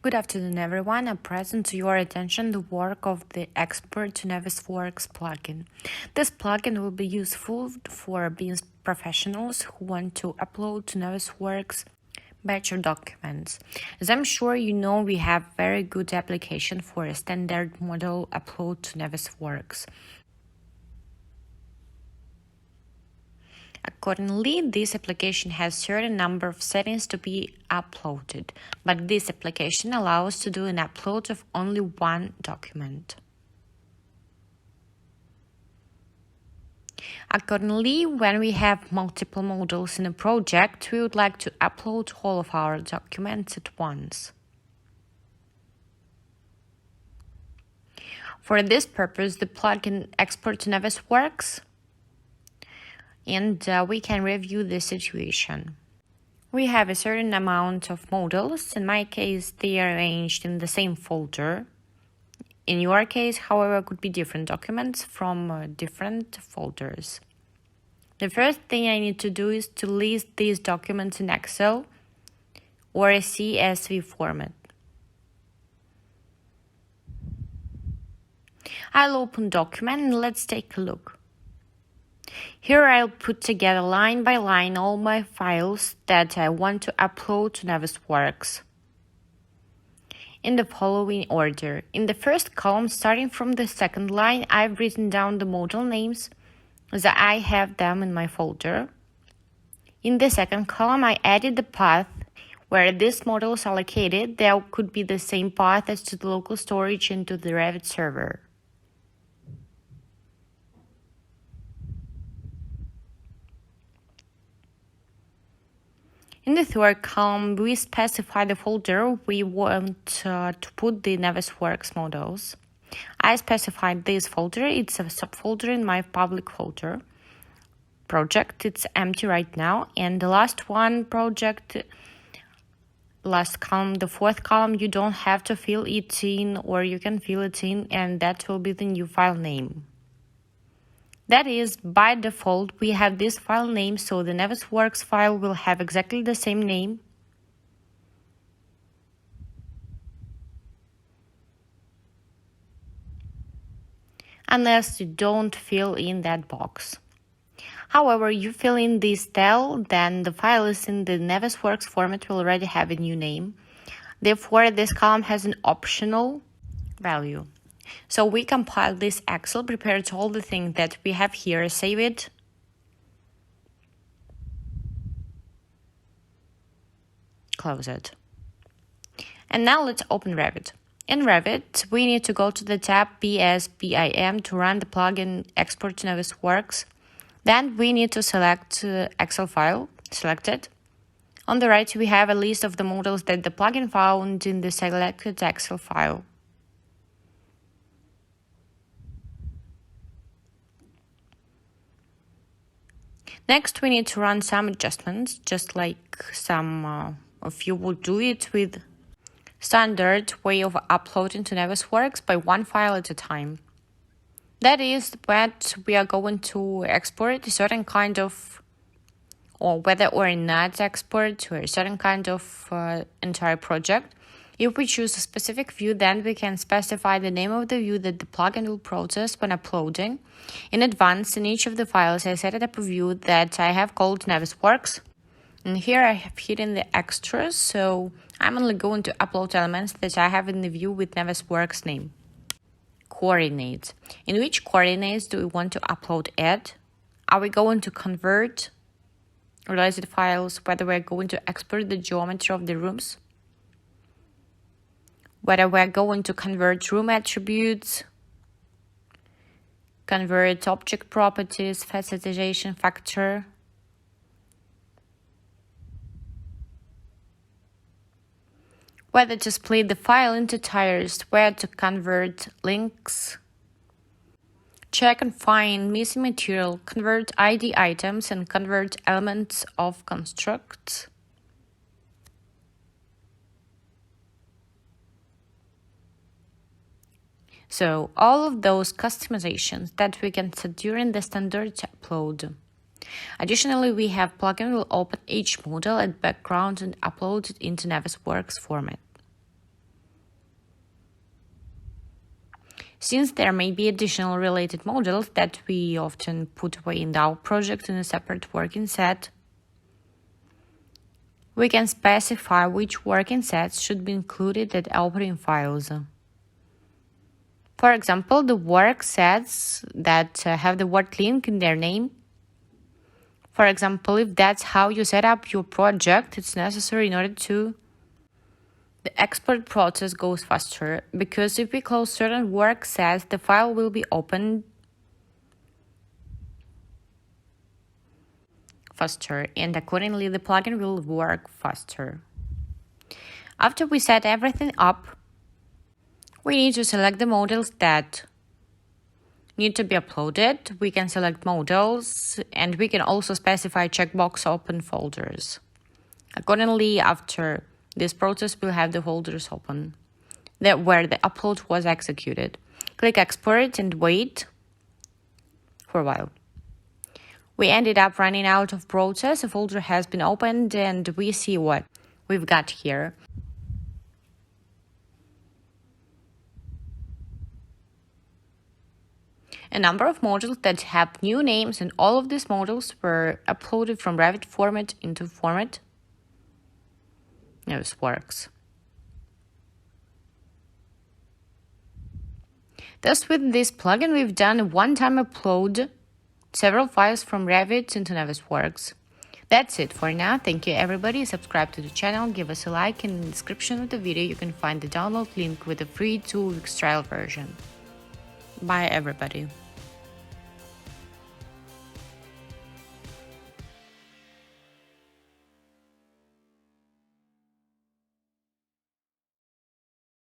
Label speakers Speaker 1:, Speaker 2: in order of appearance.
Speaker 1: Good afternoon, everyone. I present to your attention the work of the Export to Navisworks plugin. This plugin will be useful for business professionals who want to upload to Navisworks batch of documents. As I'm sure you know, we have very good application for a standard model upload to Navisworks. Accordingly, this application has a certain number of settings to be uploaded, but this application allows to do an upload of only one document. Accordingly, when we have multiple models in a project, we would like to upload all of our documents at once. For this purpose, the plugin Export to Navisworks and we can review the situation. We have a certain amount of models. In my case, they are arranged in the same folder. In your case, however, could be different documents from different folders. The first thing I need to do is to list these documents in Excel or a CSV format. I'll open document and let's take a look. Here I'll put together line by line all my files that I want to upload to Navisworks in the following order. In the first column, starting from the second line, I've written down the model names as I have them in my folder. In the second column, I added the path where this model is allocated. There could be the same path as to the local storage and to the Revit server. In the third column, we specify the folder we want to put the Navisworks models. I specified this folder. It's a subfolder in my public folder project. It's empty right now. And the last one project, last column, the fourth column, you don't have to fill it in, or you can fill it in, and that will be the new file name. That is, by default, we have this file name, so the Navisworks file will have exactly the same name. Unless you don't fill in that box. However, you fill in this cell, then the file is in the Navisworks format will already have a new name. Therefore, this column has an optional value. So we compile this Excel, prepare all the things that we have here, save it. Close it. And now let's open Revit. In Revit, we need to go to the tab BSBIM to run the plugin Export to Navisworks. Then we need to select Excel file, select it. On the right, we have a list of the models that the plugin found in the selected Excel file. Next, we need to run some adjustments, just like some of you would do it with standard way of uploading to Navisworks by one file at a time. That is what we are going to export a certain kind of, or whether or not export to a certain kind of entire project. If we choose a specific view, then we can specify the name of the view that the plugin will process when uploading. In advance, in each of the files, I set up a view that I have called Navisworks. And here I have hidden the extras, so I'm only going to upload elements that I have in the view with Navisworks name. Coordinates. In which coordinates do we want to upload at? Are we going to convert related files, whether we're going to export the geometry of the rooms? Whether we're going to convert room attributes, convert object properties, facetization factor, whether to split the file into tiers, where to convert links, check and find missing material, convert ID items, and convert elements of constructs. So all of those customizations that we can set during the standard upload. Additionally, we have plugin will open each model at background and upload it into Navisworks format. Since there may be additional related modules that we often put away in our project in a separate working set, we can specify which working sets should be included at opening files. For example, the work sets that have the word link in their name. For example, if that's how you set up your project, it's necessary in order to the export process goes faster, because if we close certain work sets, the file will be opened faster, and accordingly the plugin will work faster. After we set everything up, we need to select the models that need to be uploaded. We can select models, and we can also specify checkbox open folders. Accordingly, after this process, we'll have the folders open where the upload was executed. Click export and wait for a while. We ended up running out of process. A folder has been opened and we see what we've got here. A number of modules that have new names, and all of these modules were uploaded from Revit format into format Navisworks. Thus, with this plugin, we've done a one-time upload several files from Revit into Navisworks. That's it for now. Thank you everybody. Subscribe to the channel, give us a like. In the description of the video you can find the download link with the free 2-week trial version. Bye everybody.